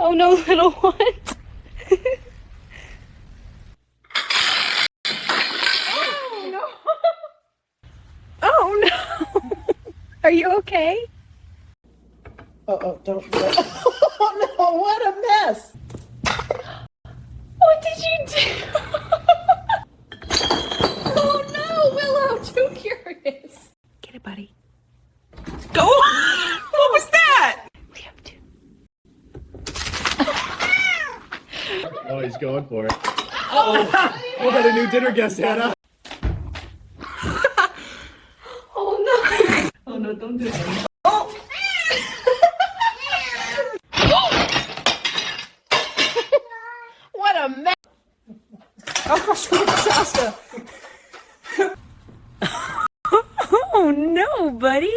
Oh no, little one. Oh no. Oh no. Are you okay? Oh, don't. Oh no, what a mess. What did you do? Oh no, Willow, too curious. Get it, buddy. Go! What was that? We have to. Oh, he's going for it. Uh-oh. We got a new dinner guest, Hannah. Oh no. Oh no, don't do it. What a mess. Oh, sweet Shasta. Oh no, buddy.